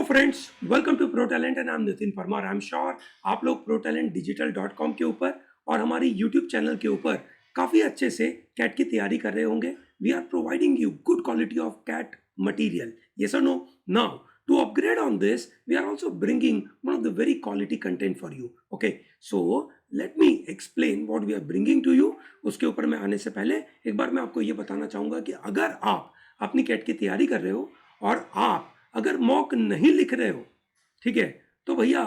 Friends, welcome to pro talent and I am Nitin Parmar. I am sure आप लोग protalentdigital.com के ऊपर और हमारी यूट्यूब चैनल के ऊपर काफ़ी अच्छे से कैट की तैयारी कर रहे होंगे। We are providing you good quality of CAT material, yes or no? Now, to upgrade on this, we are also bringing one of the very quality content for you. Okay, so let me explain what we are bringing to you. उसके ऊपर मैं आने से पहले एक बार मैं आपको ये बताना चाहूँगा कि अगर आप अपनी कैट की तैयारी कर रहे हो और आप अगर मॉक नहीं लिख रहे हो, ठीक है, तो भैया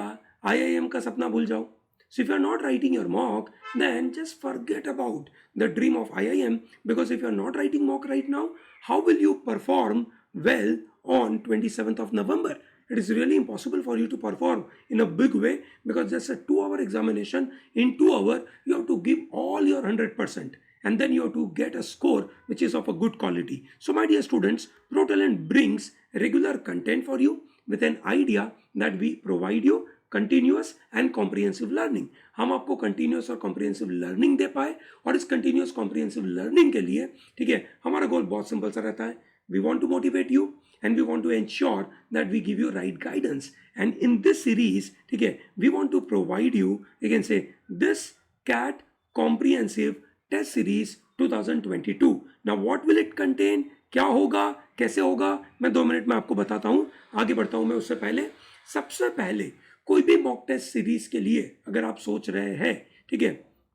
आईआईएम का सपना भूल जाओ. So if you are not writing your mock, then just forget about the dream of IIM, because if you are not writing mock right now, how will you perform well on 27th of November? It is really impossible for you to perform in a big way because there's a 2-hour examination. In 2 hours, you have to give all your 100%. And then you have to get a score which is of a good quality. So my dear students, ProTalent brings regular content for you with an idea that we provide you continuous and comprehensive learning. हम आपको continuous और comprehensive learning they पाए, और इस continuous comprehensive learning के लिए, ठीक है, हमारा गोल बहुत सिंपल सा रहता है. We want to motivate you and we want to ensure that we give you right guidance. And in this series, ठीक है, we want to provide you, you can say, this CAT comprehensive test series 2022. Now what will it contain, क्या होगा, कैसे होगा, मैं 2 minute में आपको बताता हूँ. आगे बढ़ता हूँ मैं उससे पहले, सबसे पहले कोई भी मॉक टेस्ट सीरीज के लिए अगर आप सोच रहे हैं, ठीक है,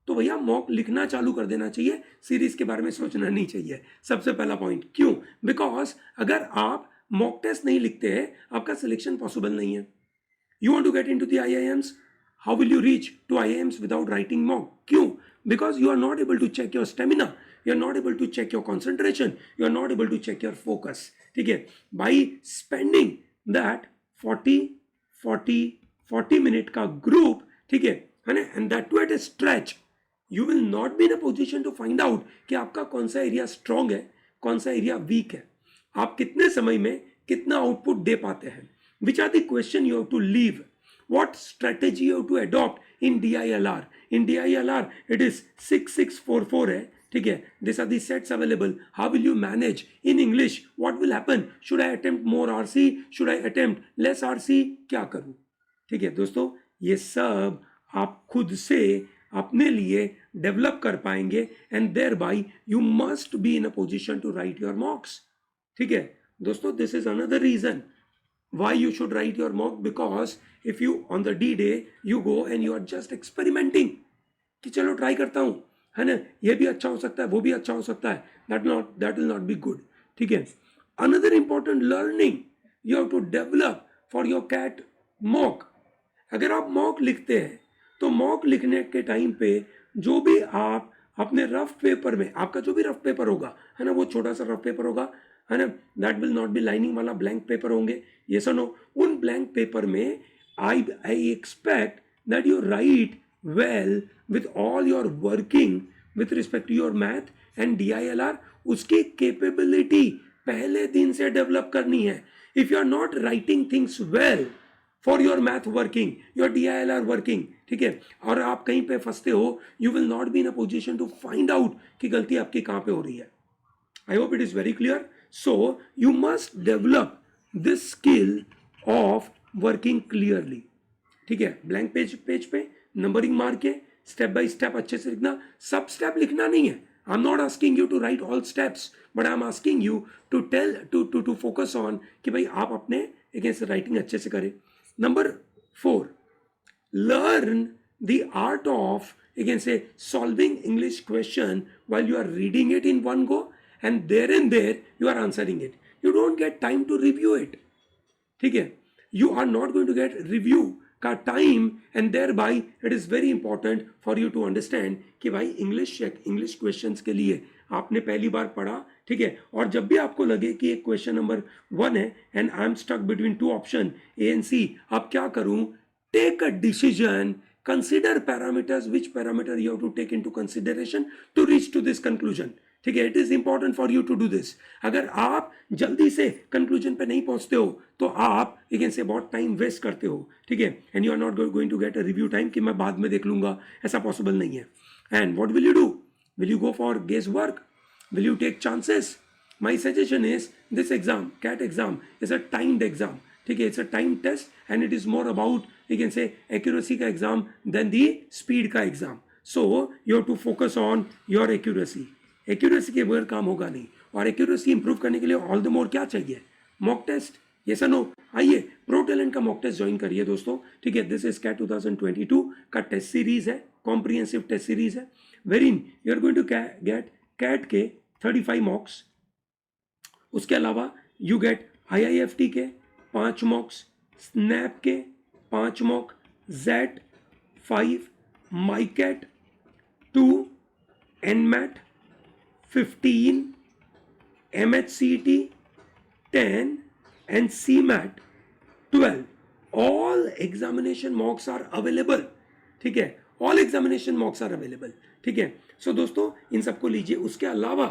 तो भैया मॉक लिखना चालू कर देना चाहिए, सीरीज के बारे में सोचना नहीं चाहिए. सबसे पहला पॉइंट. क्यों? बिकॉज अगर आप मॉक टेस्ट नहीं लिखते हैं, आपका सिलेक्शन पॉसिबल नहीं है. You want to get into the IIMs, how will you reach to IIMs without writing mock? क्यों? Because you are not able to check your stamina, you are not able to check your concentration, you are not able to check your focus. ठीक है, by spending that 40 minute का group, ठीक है ना, and that too at a stretch, you will not be in a position to find out कि आपका कौन सा एरिया स्ट्रांग है, कौन सा एरिया वीक है, आप कितने समय में कितना आउटपुट दे पाते हैं. Which are the question you have to leave, what strategy you have to adopt in DILR. In DILR it is 6644 है, ठीक है. These are the sets available. How will you manage in English? What will happen? Should I attempt more RC? Should I attempt less RC? क्या करूं? ठीक है दोस्तों, ये सब आप खुद से अपने लिए डेवलप कर पाएंगे, and thereby you must be in a position to write your mocks. ठीक है दोस्तों, this is another reason why you should write your mock, because if you on the D day you go and you are just experimenting कि चलो try करता हूँ, है ना, ये भी अच्छा हो सकता है, वो भी अच्छा हो सकता है, that will not be good. ठीक है. Another important learning you have to develop for your CAT mock. अगर आप मॉक लिखते हैं तो मॉक लिखने के टाइम पे जो भी आप अपने रफ पेपर में, आपका जो भी रफ पेपर होगा, है ना, वो छोटा सा रफ पेपर होगा, है ना, that will not be lining वाला ब्लैंक पेपर होंगे, ये सो नो. उन ब्लैंक पेपर में I expect that you write well with all your working with respect to your math and DILR. उसकी कैपेबिलिटी पहले दिन से डेवलप करनी है. If you are not writing things well for your math working, your DILR working, ठीक है, और आप कहीं पे फंसते हो, you will not be in a position to find out कि गलती आपकी कहाँ पे हो रही है. I hope it is very clear. So you must develop this skill of working clearly. ठीक है, ब्लैंक पेज पे नंबरिंग मार के स्टेप बाय स्टेप अच्छे से लिखना. सब स्टेप लिखना नहीं है. I am not asking you to write all steps, but I am asking you to tell to focus on कि भाई आप अपने एक राइटिंग अच्छे से करें. Number 4, learn the art of, you can say, solving English question while you are reading it in one go, and there you are answering it. You don't get time to review it. ठीक है, you are not going to get review का time, and thereby it is very important for you to understand कि भाई English questions के लिए आपने पहली बार पढ़ा, ठीक है, और जब भी आपको लगे कि एक क्वेश्चन नंबर 1 है and I am stuck between 2 option A and C, अब क्या करूं, take a decision, consider parameters, which parameter you have to take into consideration to reach to this conclusion. ठीक है, it is important for you to do this. अगर आप जल्दी से conclusion पे नहीं पहुंचते हो तो आप एक से बहुत टाइम वेस्ट करते हो. ठीक है, and you are not going to get a review time कि मैं बाद में देख लूंगा, ऐसा पॉसिबल नहीं है. And what will you do? Will you go for guess work? Will you take chances? My suggestion is this exam, CAT exam, is a timed exam. ठीक है, it's a time test and it is more about you can say accuracy का exam then the speed का exam. So you have to focus on your accuracy. Accuracy के बगैर काम होगा नहीं. और एक्यूरेसी इंप्रूव करने के लिए ऑल द मोर क्या चाहिए? Mock test. ये सनो आइए प्रो टैलेंट का मॉक टेस्ट ज्वाइन करिए दोस्तों. ठीक है, दिस इज कैट 2022 का टेस्ट सीरीज है, कॉम्प्रिहेंसिव टेस्ट सीरीज है, wherein you are going to get CAT के 35 मॉक्स. उसके अलावा यू गेट IIFT के 5 मॉक्स, स्नैप के 5 mock, jet 5, माइकेट 2, NMAT 15, MHCT 10 and CMAT 12. All examination mocks are available. ठीक है, all examination mocks are available. ठीक है, सो दोस्तों इन सबको लीजिए. उसके अलावा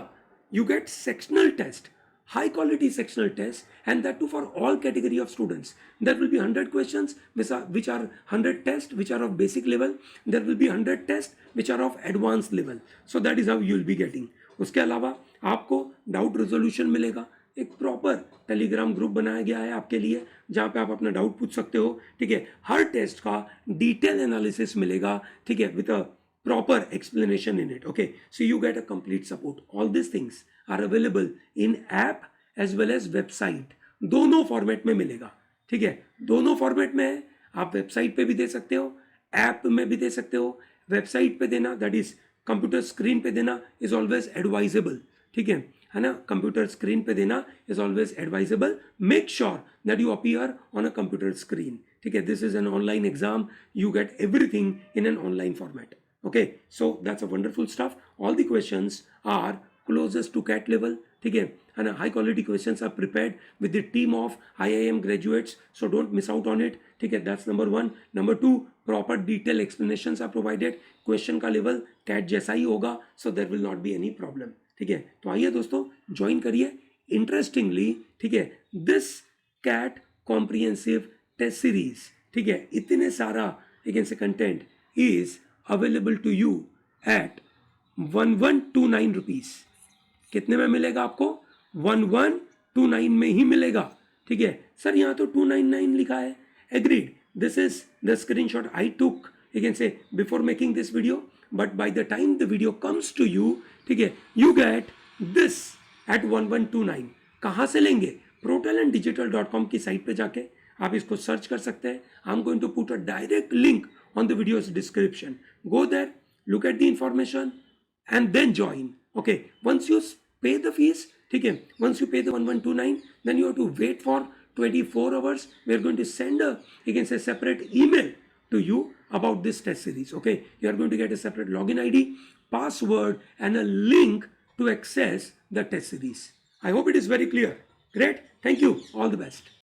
you get sectional test, high quality sectional test, and that too for all category of students. There will be 100 questions which are 100 tests which are of basic level. There will be 100 tests which are of advanced level. So that is how you will be getting. उसके अलावा आपको doubt resolution मिलेगा. एक proper Telegram group बनाया गया है आपके लिए जहां पे आप अपना डाउट पूछ सकते हो. ठीक है, हर टेस्ट का डिटेल एनालिसिस मिलेगा. ठीक है, with a proper explanation in it. Okay, so you get a complete support. All these things are available in app as well as website. दोनों फॉर्मेट में मिलेगा. ठीक है, दोनों फॉर्मेट में है. आप वेबसाइट पे भी दे सकते हो, ऐप में भी दे सकते हो. वेबसाइट पे देना, दैट इज कंप्यूटर स्क्रीन पे देना, इज ऑलवेज एडवाइजेबल. ठीक है ना, कंप्यूटर स्क्रीन पे देना is always advisable. Make sure that you appear on a computer screen. ठीक है, this is an online exam. You get everything in an online format. Okay, so that's a wonderful stuff. All the questions are closest to CAT level. ठीक है, and high quality questions are prepared with the team of IIM graduates. So don't miss out on it. ठीक है, that's number 1. Number 2, proper detailed explanations are provided. Question का level CAT जैसा ही होगा, so there will not be any problem. ठीक है, तो आइए दोस्तों ज्वाइन करिए. Interestingly, ठीक है, this CAT comprehensive test series, ठीक है, इतने सारा you can say content is available to you at 1129 rupees. कितने में मिलेगा आपको? 1129 में ही मिलेगा. ठीक है सर, यहाँ तो 299 लिखा है. Agreed. This is the screenshot I took, you can say, before making this video. But by the time the video comes to you, ठीक है, you get this at 1129. कहाँ से लेंगे? protalentdigital.com की साइट पे जाके आप इसको सर्च कर सकते हैं. I'm going to put a direct link on the video's description. Go there, look at the information, and then join. Okay, once you pay the fees, okay, once you pay the 1129, then you have to wait for 24 hours. We are going to send a, you can say, separate email to you about this test series. Okay, you are going to get a separate login ID, password, and a link to access the test series. I hope it is very clear. Great, thank you, all the best.